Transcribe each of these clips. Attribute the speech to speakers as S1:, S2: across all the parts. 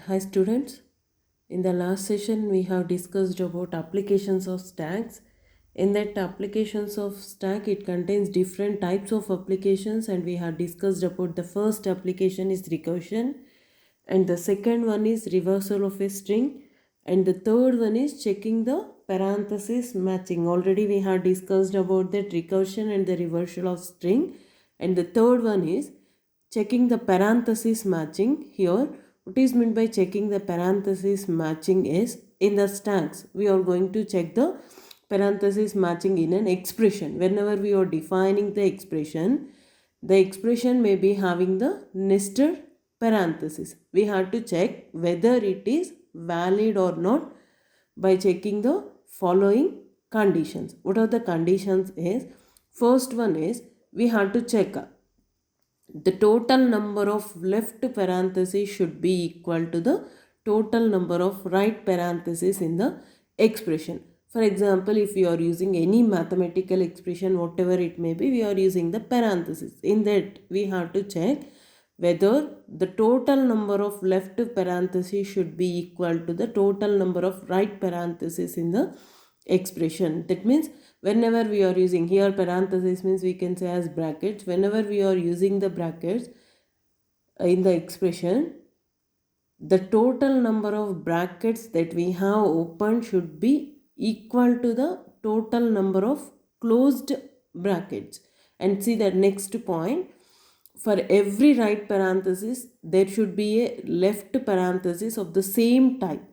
S1: Hi students, in the last session we have discussed about applications of stacks. In that applications of stack it contains different types of applications, and we have discussed about the first application is recursion, and the second one is reversal of a string, and the third one is checking the parenthesis matching. Already we have discussed about that recursion and the reversal of string, and the third one is checking the parenthesis matching. Here what is meant by checking the parenthesis matching is, in the stacks we are going to check the parenthesis matching in an expression. Whenever we are defining the expression may be having the nested parenthesis. We have to check whether it is valid or not by checking the following conditions. What are the conditions is, first one is we have to check the total number of left parentheses should be equal to the total number of right parentheses in the expression. For example, if you are using any mathematical expression, whatever it may be, we are using the parentheses. In that, we have to check whether the total number of left parentheses should be equal to the total number of right parentheses in the expression. That means whenever we are using here parentheses means we can say as brackets. Whenever we are using the brackets in the expression, the total number of brackets that we have opened should be equal to the total number of closed brackets. And see the next point, for every right parenthesis there should be a left parenthesis of the same type.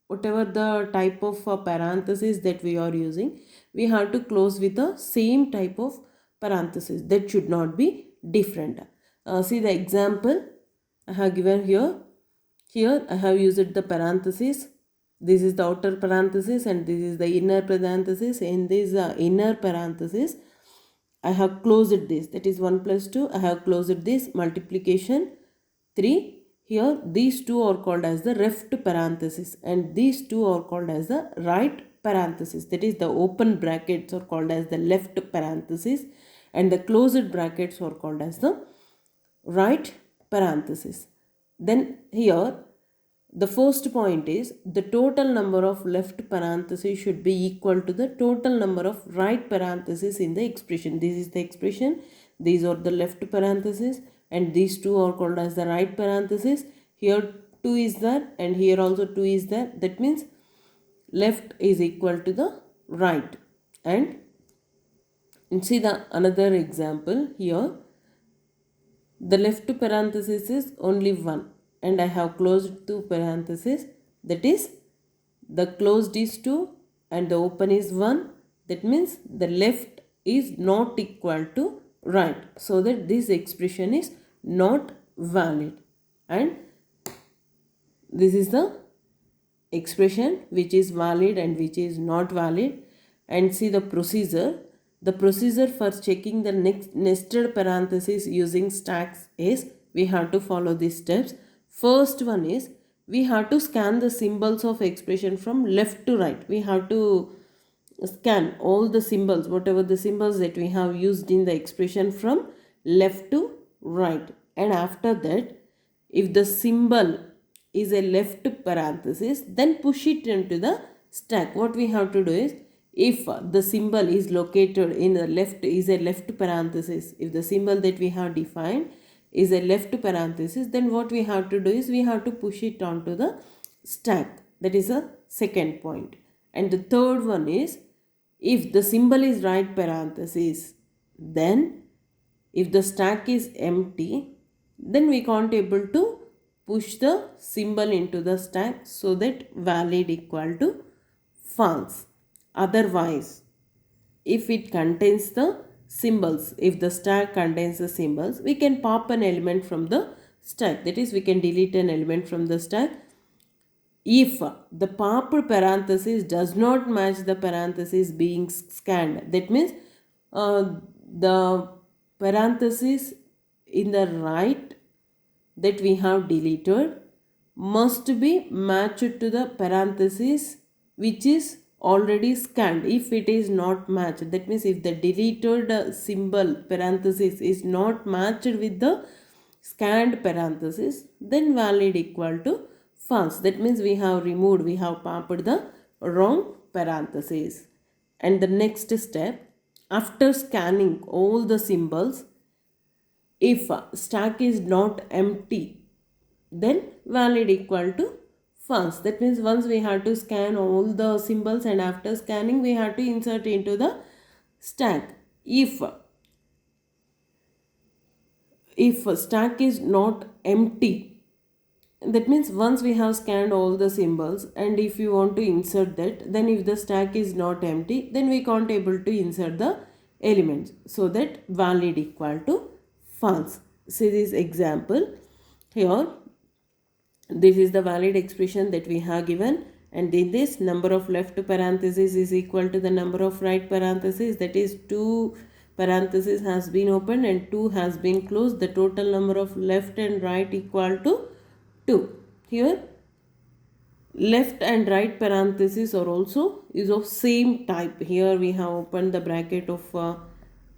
S1: Whatever the type of parenthesis that we are using, we have to close with the same type of parenthesis. That should not be different. See the example I have given here. Here I have used the parenthesis. This is the outer parenthesis and this is the inner parenthesis. In this inner parenthesis, I have closed this. That is 1 plus 2. I have closed this multiplication 3. Here these two are called as the left parenthesis and these two are called as the right parenthesis. That is, the open brackets are called as the left parenthesis and the closed brackets are called as the right parenthesis. Then here the first point is the total number of left parentheses should be equal to the total number of right parentheses in the expression. This is the expression. These are the left parentheses and these two are called as the right parentheses. Here 2 is there and here also 2 is there. That means left is equal to the right. And see the another example here. The left parenthesis is only 1 and I have closed 2 parentheses. That is, the closed is 2 and the open is 1. That means the left is not equal to right. So that this expression is not valid. And this is the expression which is valid and which is not valid. And see the procedure. The procedure for checking the next nested parentheses using stacks is, we have to follow these steps. First one is we have to scan the symbols of expression from left to right. We have to scan all the symbols, whatever the symbols that we have used in the expression, from left to right. And after that, if the symbol is a left parenthesis, then push it into the stack. What we have to do is, if the symbol is located in the left, is a left parenthesis, if the symbol that we have defined is a left parenthesis, then what we have to do is we have to push it onto the stack. That is a second point. And the third one is, if the symbol is right parenthesis, then if the stack is empty, then we can't able to push the symbol into the stack, so that valid equal to false. Otherwise, if it contains the symbols, if the stack contains the symbols, we can pop an element from the stack. That is, we can delete an element from the stack. If the popped parenthesis does not match the parenthesis being scanned, that means the parenthesis in the right that we have deleted must be matched to the parenthesis which is already scanned. If it is not matched, that means if the deleted symbol parenthesis is not matched with the scanned parenthesis, then valid equal to false. That means we have removed, we have popped the wrong parenthesis. And the next step, after scanning all the symbols, if stack is not empty, then valid equal to false. That means once we have to scan all the symbols and after scanning we have to insert into the stack. If stack is not empty, that means once we have scanned all the symbols and if you want to insert that, then if the stack is not empty, then we can't able to insert the elements, so that valid equal to false. See this example here. This is the valid expression that we have given, and in this number of left parentheses is equal to the number of right parentheses, that is 2 parentheses has been opened and 2 has been closed. The total number of left and right equal to 2. Here left and right parentheses are also is of same type. Here we have opened the bracket of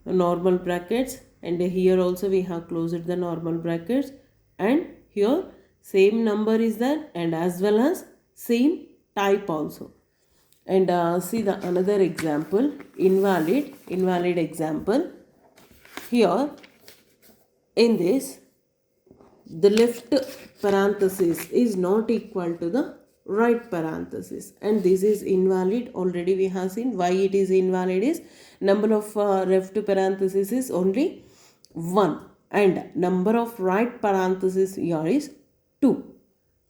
S1: normal brackets, and here also we have closed the normal brackets, and here same number is there and as well as same type also. And see the another example, invalid example. Here in this, the left parenthesis is not equal to the right parenthesis, and this is invalid. Already we have seen why it is invalid is number of left parenthesis is only 1 and number of right parenthesis here is 2.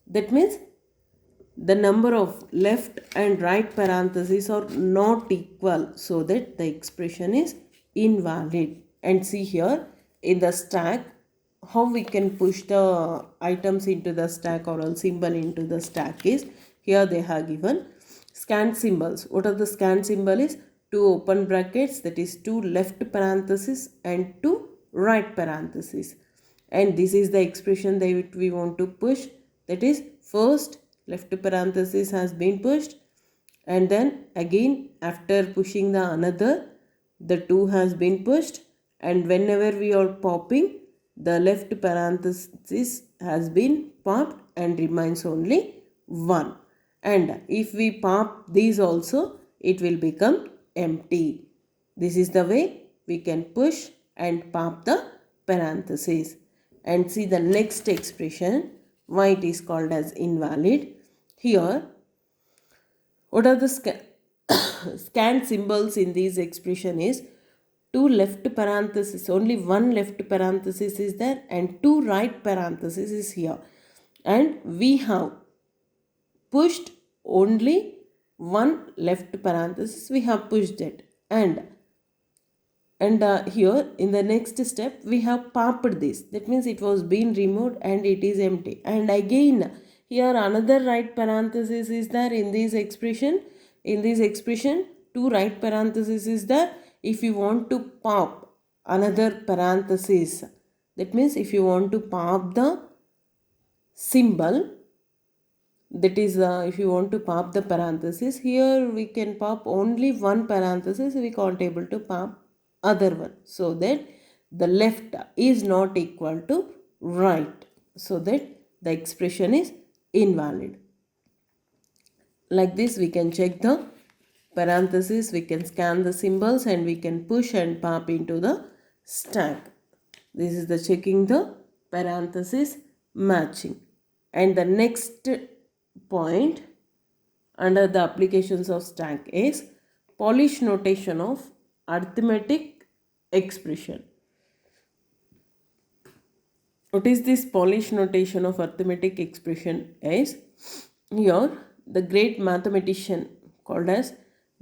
S1: That means the number of left and right parentheses are not equal, so that the expression is invalid. And see here in the stack how we can push the items into the stack or a symbol into the stack is, here they have given scan symbols. What are the scan symbol is? 2 open brackets, that is 2 left parentheses and 2 right parentheses, and this is the expression that we want to push. That is first left parenthesis has been pushed, and then again after pushing the another, the 2 has been pushed, and whenever we are popping, the left parenthesis has been popped and remains only 1. And if we pop these also, it will become empty. This is the way we can push and pop the parenthesis. And see the next expression, why it is called as invalid. Here, what are the scan symbols in this expression is 2 left parentheses, only 1 left parenthesis is there and 2 right parentheses is here, and we have pushed only 1 left parenthesis, we have pushed it, and here in the next step we have popped this. That means it was being removed and it is empty, and again here another right parenthesis is there in this expression. In this expression 2 right parenthesis is there. If you want to pop another parenthesis, that means if you want to pop the symbol, that is if you want to pop the parenthesis, here we can pop only 1 parenthesis, we can't able to pop other one, so that the left is not equal to right, so that the expression is invalid. Like this we can check the parenthesis, we can scan the symbols, and we can push and pop into the stack. This is the checking the parenthesis matching. And the next point under the applications of stack is Polish notation of arithmetic expression. What is this Polish notation of arithmetic expression is, here the great mathematician called as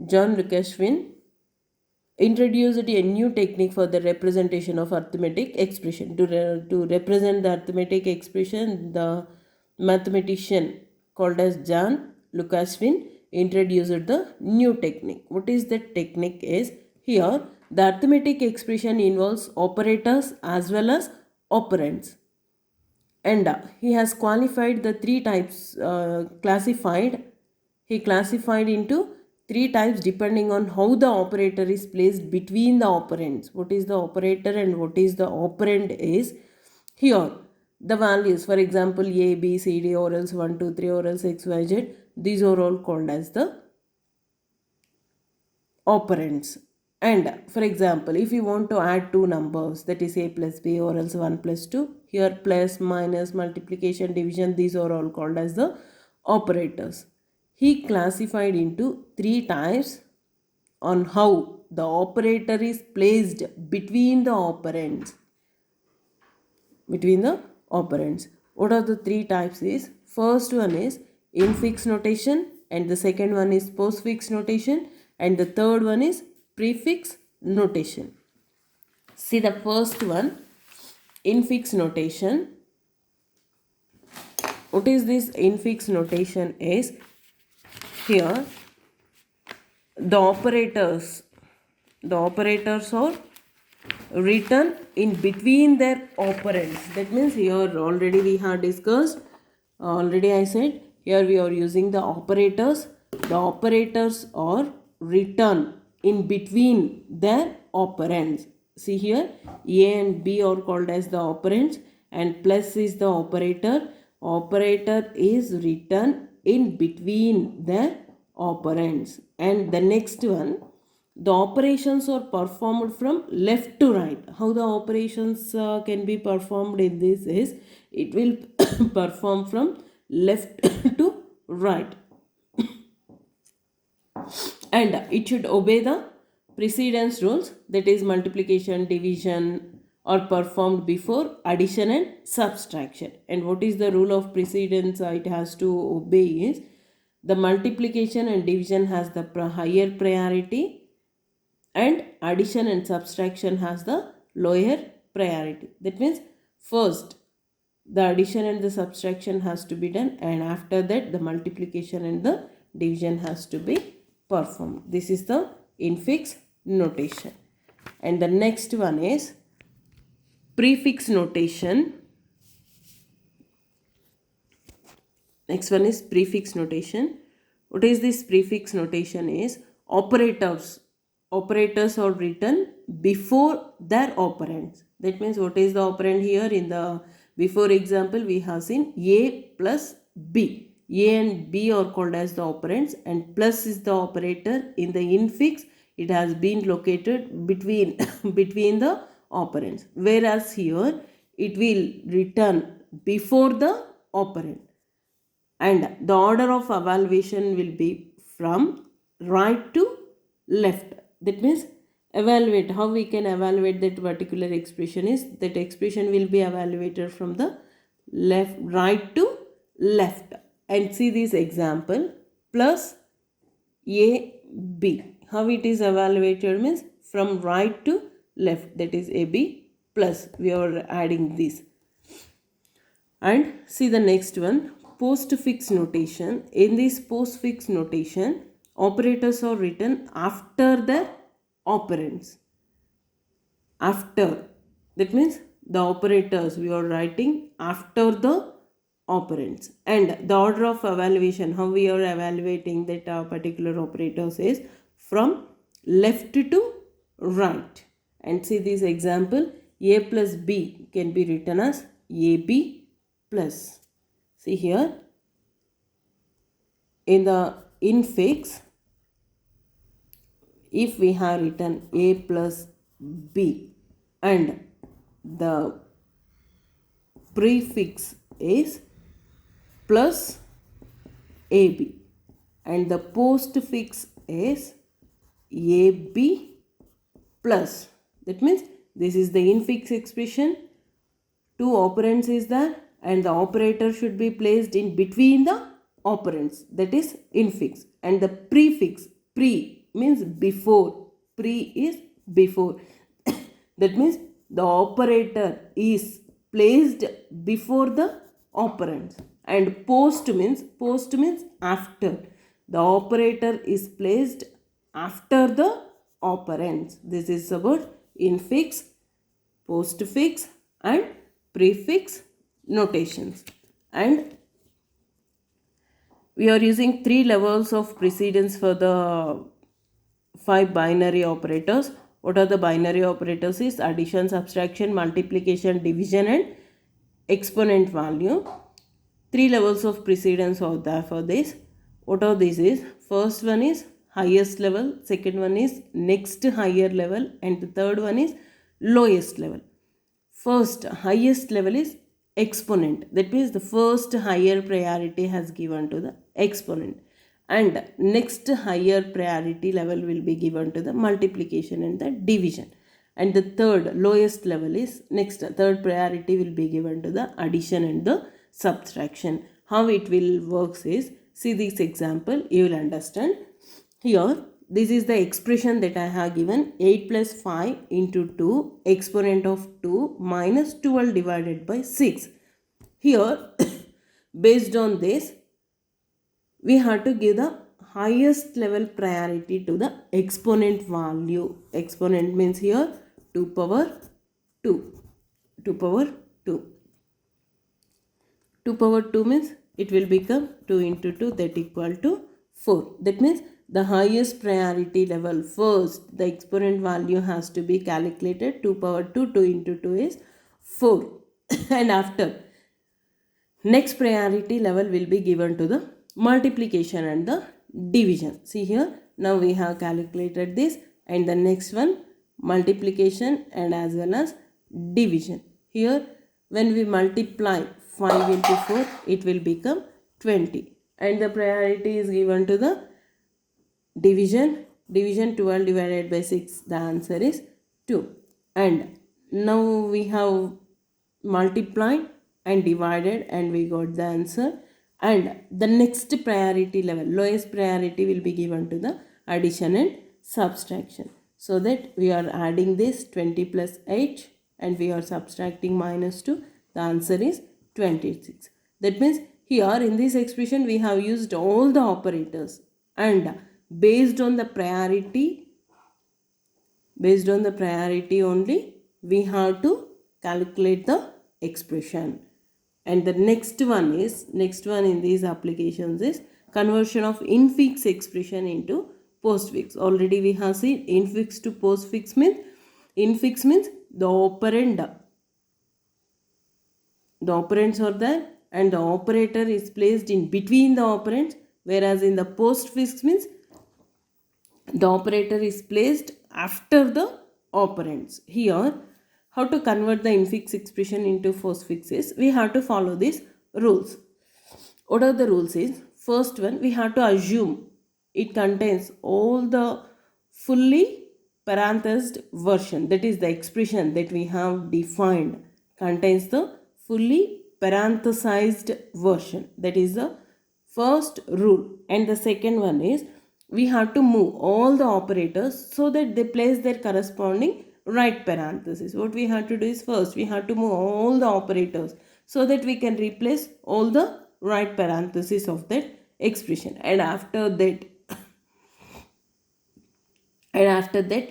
S1: John Lukashvin introduced a new technique for the representation of arithmetic expression. To represent the arithmetic expression, the mathematician called as John Lukashvin introduced the new technique. What is that technique is, here the arithmetic expression involves operators as well as operands, and he has qualified the 3 types, he classified into 3 types depending on how the operator is placed between the operands. What is the operator and what is the operand is, here the values, for example, A, B, C, D, or else 1, 2, 3, or else X, Y, Z, these are all called as the operands. And for example, if you want to add two numbers, that is A plus B or else 1 plus 2, here plus, minus, multiplication, division, these are all called as the operators. He classified into three types on how the operator is placed between the operands. What are the three types is, first one is infix notation, and the second one is postfix notation, and the third one is prefix notation. See the first one, infix notation. What is this infix notation is, here the operators are written in between their operands. That means here already we have discussed, already I said, here we are using the operators. The operators are written in between their operands. See here, A and B are called as the operands, and plus is the operator. Operator is written in between their operands. And the next one, the operations are performed from left to right. How the operations can be performed in this is, it will perform from left to right, and it should obey the precedence rules, that is multiplication, division are performed before addition and subtraction. And what is the rule of precedence it has to obey is, the multiplication and division has the higher priority, and addition and subtraction has the lower priority. That means first the addition and the subtraction has to be done, and after that the multiplication and the division has to be performed. This is the infix notation. And the next one is prefix notation. Next one is prefix notation. What is this prefix notation is, operators are written before their operands. That means what is the operand here? In the before example we have seen A plus B. A and B are called as the operands, and plus is the operator. In the infix it has been located between between the operands, whereas here it will return before the operand. And the order of evaluation will be from right to left. That means evaluate, how we can evaluate that particular expression is, that expression will be evaluated from the right to left. And see this example, plus AB, how it is evaluated means from right to left, that is AB plus, we are adding this. And see the next one, postfix notation. In this postfix notation, operators are written after the operands. After, that means the operators we are writing after the operands. And the order of evaluation, how we are evaluating that particular operators is from left to right. And see this example, A plus B can be written as AB plus. See here, in the infix, if we have written A plus B and the prefix is plus AB and the postfix is AB plus, that means this is the infix expression, two operands is there, and the operator should be placed in between the operands, that is infix. And the prefix, pre means before, pre is before that means the operator is placed before the operands. And post means after, the operator is placed after the operands. This is about infix, postfix and prefix notations. And we are using three levels of precedence for the 5 binary operators. What are the binary operators is, addition, subtraction, multiplication, division and exponent value. 3 levels of precedence are there for this. What are these is, first one is highest level, second one is next higher level, and the third one is lowest level. First highest level is exponent, that means the first higher priority has given to the exponent, and next higher priority level will be given to the multiplication and the division, and the third lowest level is next third priority will be given to the addition and the subtraction. How it will works is, see this example, you will understand. Here this is the expression that I have given, 8 plus 5 into 2 exponent of 2 minus 12 divided by 6. Here based on this we have to give the highest level priority to the exponent value. Exponent means here 2 power 2. 2 power 2. 2 power 2 means it will become 2 into 2, that equal to 4. That means the highest priority level, first the exponent value has to be calculated. 2 power 2, 2 into 2 is 4. And after next priority level will be given to the multiplication and the division. See here, now we have calculated this, and the next one multiplication and as well as division. Here when we multiply 5 into 4, it will become 20, and the priority is given to the division. 12 divided by 6, the answer is 2. And now we have multiplied and divided and we got the answer, and the next priority level, lowest priority, will be given to the addition and subtraction. So that we are adding this 20 plus 8 and we are subtracting minus 2, the answer is 26. That means here in this expression we have used all the operators, and based on the priority only we have to calculate the expression. And the next one in these applications is conversion of infix expression into postfix. Already we have seen infix to postfix means, infix means the operand, the operands are there and the operator is placed in between the operands, whereas in the postfix means the operator is placed after the operands. Here how to convert the infix expression into postfix is, we have to follow these rules. What are the rules is, first one, we have to assume it contains all the fully parenthesized version, that is the expression that we have defined contains the fully parenthesized version. That is the first rule. And the second one is, we have to move all the operators so that they place their corresponding right parenthesis. What we have to do is, first we have to move all the operators so that we can replace all the right parenthesis of that expression, and after that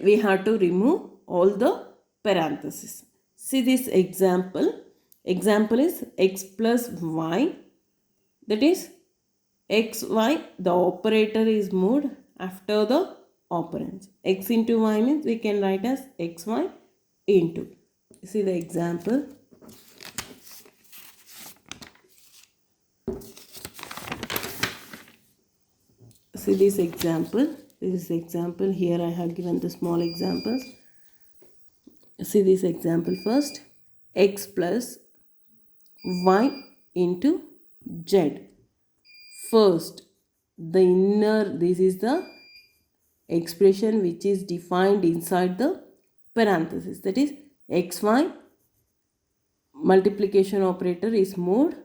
S1: we have to remove all the parentheses. See this example is x plus y, that is xy, the operator is moved after the operands. X into y means we can write as xy into. See the example. See this example. This is example. Here I have given the small examples. See this example first. X plus y into z. First, the inner, this is the expression which is defined inside the parenthesis, that is xy, multiplication operator is moved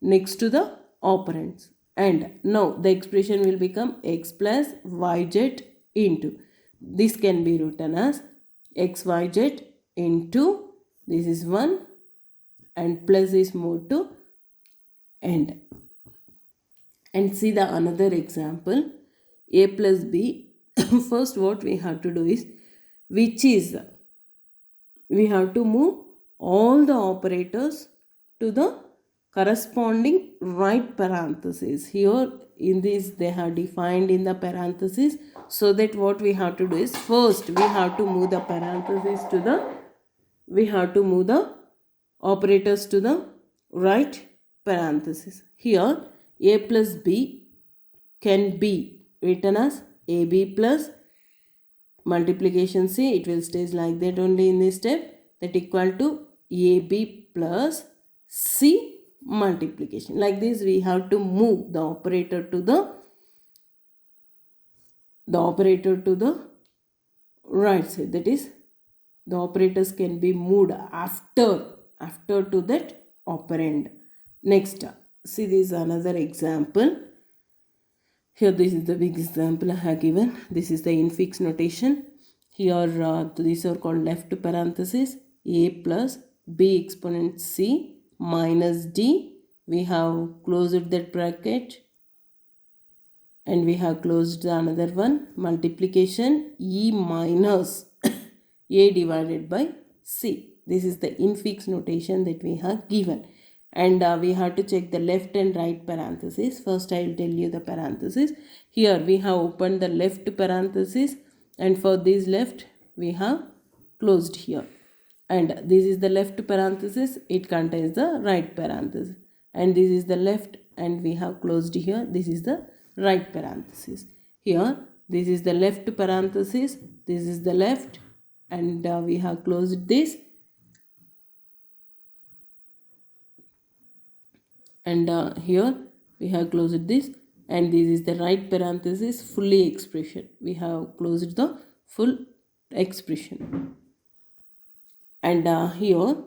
S1: next to the operands, and now the expression will become x plus yz into, this can be written as xyz into, this is 1 and plus is moved to end. And see the another example, a plus b. First what we have to do is, we have to move all the operators to the corresponding right parenthesis. Here in this they have defined in the parenthesis, so that what we have to do is, first we have to move the parenthesis to the, we have to move the operators to the right parenthesis. Here a plus b can be written as ab plus multiplication c. It will stay like that only in this step, that equal to ab plus c multiplication. Like this we have to move the operator to the right side. That is, the operators can be moved after to that operand. Next, see, this is another example. Here this is the big example I have given. This is the infix notation. Here these are called left parenthesis, a plus b exponent c minus d. We have closed that bracket and we have closed the another one, multiplication e minus a divided by c. This is the infix notation that we have given. And we have to check the left and right parenthesis. First I will tell you the parenthesis. Here we have opened the left parenthesis, and for this left we have closed here. And this is the left parenthesis, it contains the right parenthesis. And this is the left and we have closed here. This is the right parenthesis. Here this is the left parenthesis, this is the left, and we have closed this. And here we have closed this, and this is the right parenthesis, fully expression. We have closed the full expression. And here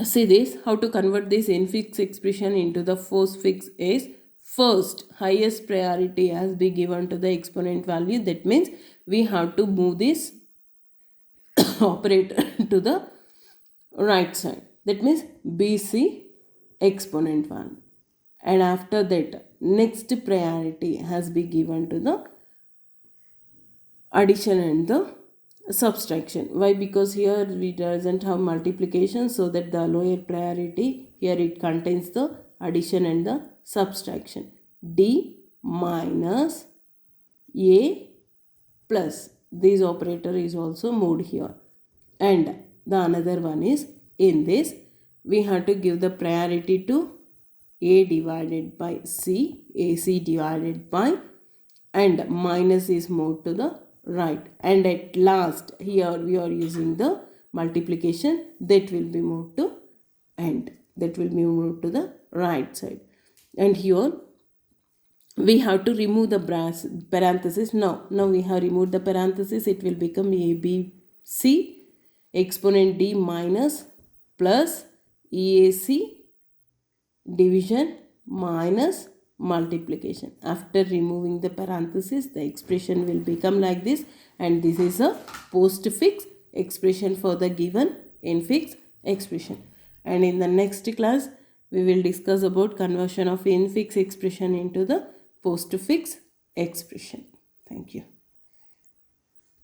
S1: see this, how to convert this infix expression into the postfix is, first highest priority has been given to the exponent value. That means we have to move this operator to the right side. That means BC exponent 1. And after that, next priority has been given to the addition and the subtraction. Why? Because here we doesn't have multiplication, so that the lower priority, here it contains the addition and the subtraction. D minus A plus. This operator is also moved here. And the another one is, in this we have to give the priority to A divided by C, AC divided by, and minus is moved to the right. And at last here we are using the multiplication, that will be moved to end, that will be moved to the right side. And here we have to remove the parenthesis. Now we have removed the parenthesis, it will become ABC exponent D minus plus EAC division minus multiplication. After removing the parenthesis, the expression will become like this, and this is a postfix expression for the given infix expression. And in the next class we will discuss about conversion of infix expression into the postfix expression. Thank you.